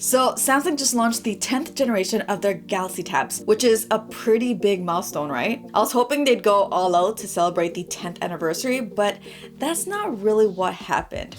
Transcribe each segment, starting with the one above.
So Samsung just launched the 10th generation of their Galaxy Tabs, which is a pretty big milestone, right? I was hoping they'd go all out to celebrate the 10th anniversary, but that's not really what happened.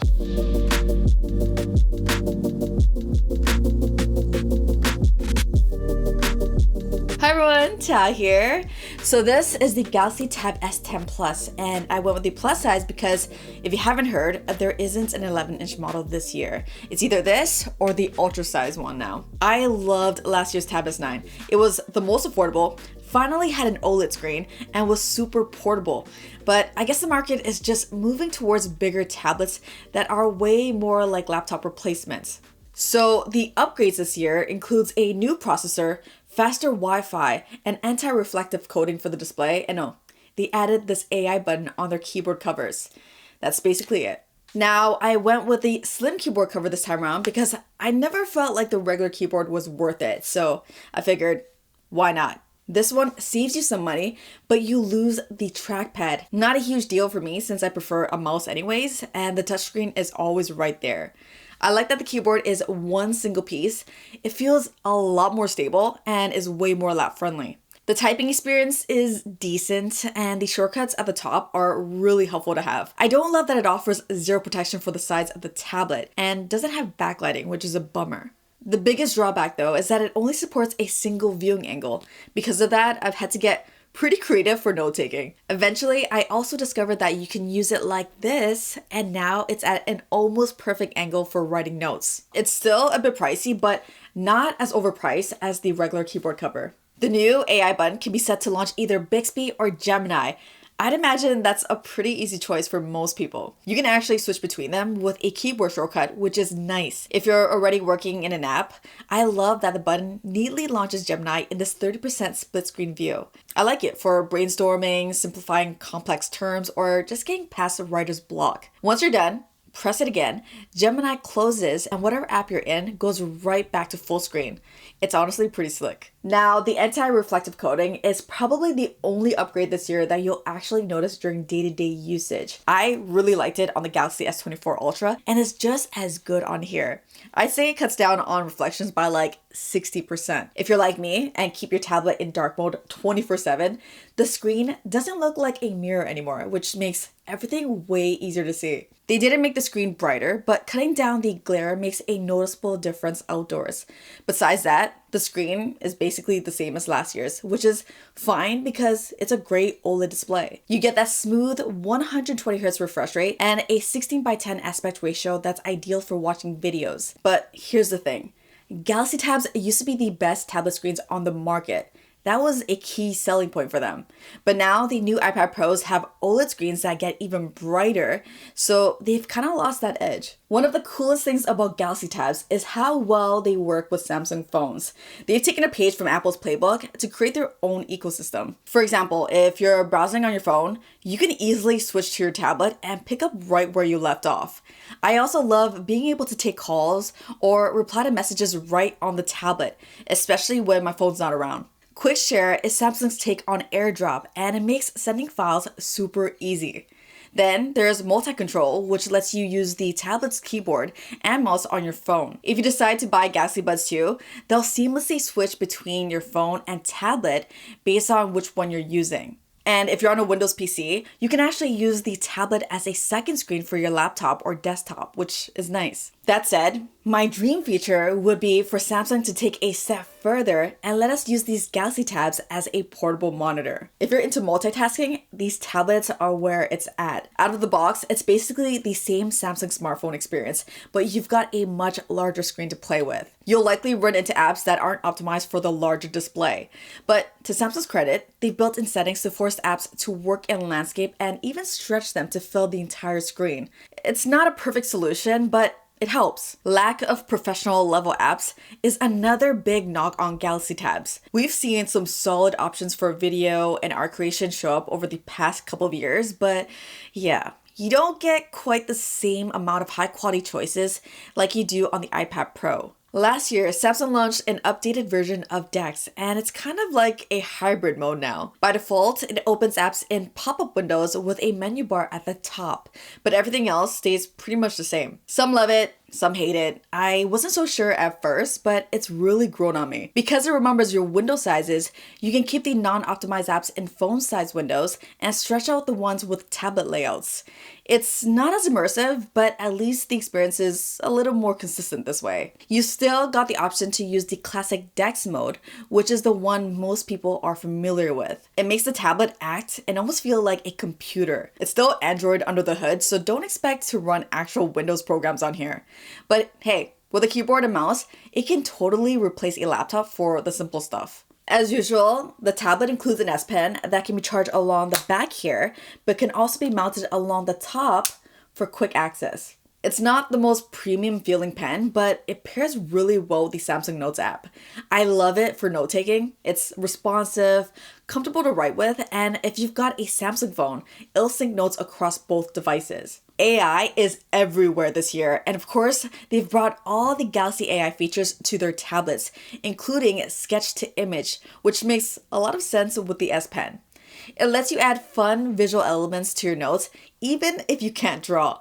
Hi everyone, Thao here. So this is the Galaxy Tab S10 Plus, and I went with the plus size because if you haven't heard, there isn't an 11-inch model this year. It's either this or the ultra size one now. I loved last year's Tab S9. It was the most affordable, finally had an OLED screen, and was super portable. But I guess the market is just moving towards bigger tablets that are way more like laptop replacements. So the upgrades this year includes a new processor, faster Wi-Fi, and anti-reflective coating for the display, and oh, they added this AI button on their keyboard covers. That's basically it. Now, I went with the slim keyboard cover this time around because I never felt like the regular keyboard was worth it, so I figured, why not? This one saves you some money, but you lose the trackpad. Not a huge deal for me since I prefer a mouse anyways, and the touchscreen is always right there. I like that the keyboard is one single piece. It feels a lot more stable and is way more lap friendly. The typing experience is decent and the shortcuts at the top are really helpful to have. I don't love that it offers zero protection for the sides of the tablet and doesn't have backlighting, which is a bummer. The biggest drawback though is that it only supports a single viewing angle. Because of that, I've had to get pretty creative for note taking. Eventually, I also discovered that you can use it like this, and now it's at an almost perfect angle for writing notes. It's still a bit pricey, but not as overpriced as the regular keyboard cover. The new AI button can be set to launch either Bixby or Gemini. I'd imagine that's a pretty easy choice for most people. You can actually switch between them with a keyboard shortcut, which is nice. If you're already working in an app, I love that the button neatly launches Gemini in this 30% split screen view. I like it for brainstorming, simplifying complex terms, or just getting past a writer's block. Once you're done, press it again, Gemini closes and whatever app you're in goes right back to full screen. It's honestly pretty slick. Now, the anti-reflective coating is probably the only upgrade this year that you'll actually notice during day-to-day usage. I really liked it on the Galaxy S24 Ultra and it's just as good on here. I'd say it cuts down on reflections by like 60%. If you're like me and keep your tablet in dark mode 24/7, the screen doesn't look like a mirror anymore, which makes everything way easier to see. They didn't make the screen brighter, but cutting down the glare makes a noticeable difference outdoors. Besides that, the screen is basically the same as last year's, which is fine because it's a great OLED display. You get that smooth 120Hz refresh rate and a 16:10 aspect ratio that's ideal for watching videos. But here's the thing. Galaxy Tabs used to be the best tablet screens on the market. That was a key selling point for them. But now the new iPad Pros have OLED screens that get even brighter, so they've kind of lost that edge. One of the coolest things about Galaxy Tabs is how well they work with Samsung phones. They've taken a page from Apple's playbook to create their own ecosystem. For example, if you're browsing on your phone, you can easily switch to your tablet and pick up right where you left off. I also love being able to take calls or reply to messages right on the tablet, especially when my phone's not around. Quick Share is Samsung's take on AirDrop, and it makes sending files super easy. Then there's Multi-Control, which lets you use the tablet's keyboard and mouse on your phone. If you decide to buy Galaxy Buds 2, they'll seamlessly switch between your phone and tablet based on which one you're using. And if you're on a Windows PC, you can actually use the tablet as a second screen for your laptop or desktop, which is nice. That said, my dream feature would be for Samsung to take a step further and let us use these Galaxy Tabs as a portable monitor. If you're into multitasking, these tablets are where it's at. Out of the box, it's basically the same Samsung smartphone experience, but you've got a much larger screen to play with. You'll likely run into apps that aren't optimized for the larger display. But to Samsung's credit, they built in settings to force apps to work in landscape and even stretch them to fill the entire screen. It's not a perfect solution, but it helps. Lack of professional level apps is another big knock on Galaxy Tabs. We've seen some solid options for video and art creation show up over the past couple of years, but yeah, you don't get quite the same amount of high quality choices like you do on the iPad Pro. Last year, Samsung launched an updated version of DeX, and it's kind of like a hybrid mode now. By default, it opens apps in pop-up windows with a menu bar at the top, but everything else stays pretty much the same. Some love it, Some hate it. I wasn't so sure at first, but it's really grown on me. Because it remembers your window sizes, you can keep the non-optimized apps in phone-sized windows and stretch out the ones with tablet layouts. It's not as immersive, but at least the experience is a little more consistent this way. You still got the option to use the classic DeX mode, which is the one most people are familiar with. It makes the tablet act and almost feel like a computer. It's still Android under the hood, so don't expect to run actual Windows programs on here. But hey, with a keyboard and mouse, it can totally replace a laptop for the simple stuff. As usual, the tablet includes an S Pen that can be charged along the back here, but can also be mounted along the top for quick access. It's not the most premium feeling pen, but it pairs really well with the Samsung Notes app. I love it for note taking. It's responsive, comfortable to write with, and if you've got a Samsung phone, it'll sync notes across both devices. AI is everywhere this year, and of course, they've brought all the Galaxy AI features to their tablets, including sketch to image, which makes a lot of sense with the S Pen. It lets you add fun visual elements to your notes, even if you can't draw.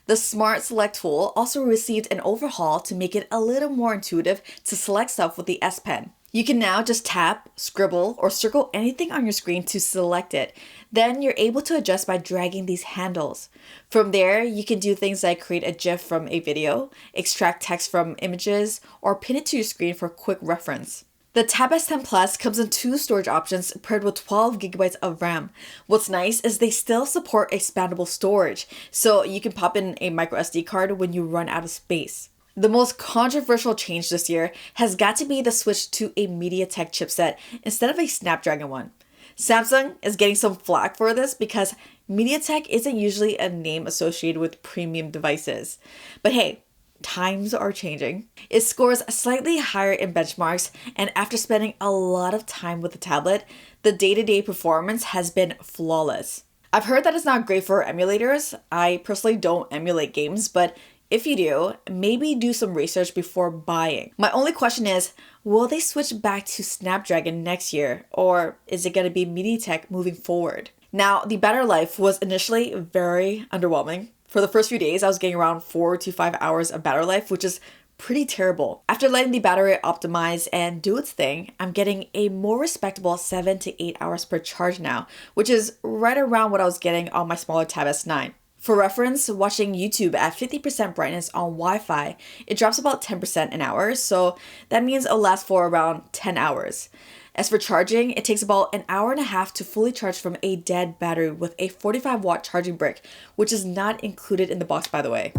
The Smart Select tool also received an overhaul to make it a little more intuitive to select stuff with the S Pen. You can now just tap, scribble, or circle anything on your screen to select it. Then you're able to adjust by dragging these handles. From there, you can do things like create a GIF from a video, extract text from images, or pin it to your screen for quick reference. The Tab S10 Plus comes in 2 storage options paired with 12GB of RAM. What's nice is they still support expandable storage, so you can pop in a microSD card when you run out of space. The most controversial change this year has got to be the switch to a MediaTek chipset instead of a Snapdragon one. Samsung is getting some flack for this because MediaTek isn't usually a name associated with premium devices. But hey, times are changing. It scores slightly higher in benchmarks, and after spending a lot of time with the tablet, the day-to-day performance has been flawless. I've heard that it's not great for emulators. I personally don't emulate games, but if you do, maybe do some research before buying. My only question is, will they switch back to Snapdragon next year, or is it going to be MediaTek moving forward? Now, the battery life was initially very underwhelming. For the first few days, I was getting around 4 to 5 hours of battery life, which is pretty terrible. After letting the battery optimize and do its thing, I'm getting a more respectable 7 to 8 hours per charge now, which is right around what I was getting on my smaller Tab S9. For reference, watching YouTube at 50% brightness on Wi-Fi, it drops about 10% an hour, so that means it'll last for around 10 hours. As for charging, it takes about an hour and a half to fully charge from a dead battery with a 45-watt charging brick, which is not included in the box, by the way.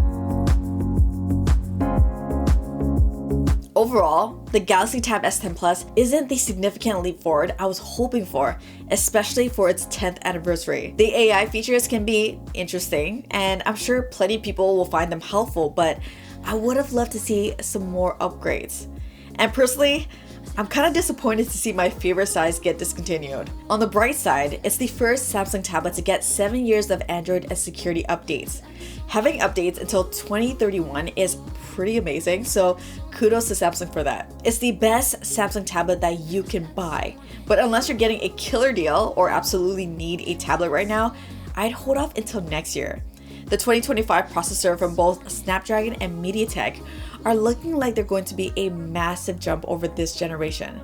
Overall, the Galaxy Tab S10 Plus isn't the significant leap forward I was hoping for, especially for its 10th anniversary. The AI features can be interesting, and I'm sure plenty of people will find them helpful, but I would have loved to see some more upgrades. And personally, I'm kind of disappointed to see my favorite size get discontinued. On the bright side, it's the first Samsung tablet to get 7 years of Android and security updates. Having updates until 2031 is pretty amazing, so kudos to Samsung for that. It's the best Samsung tablet that you can buy, but unless you're getting a killer deal or absolutely need a tablet right now, I'd hold off until next year. The 2025 processor from both Snapdragon and MediaTek are looking like they're going to be a massive jump over this generation.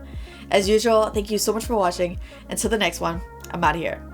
As usual, thank you so much for watching. Until the next one, I'm out of here.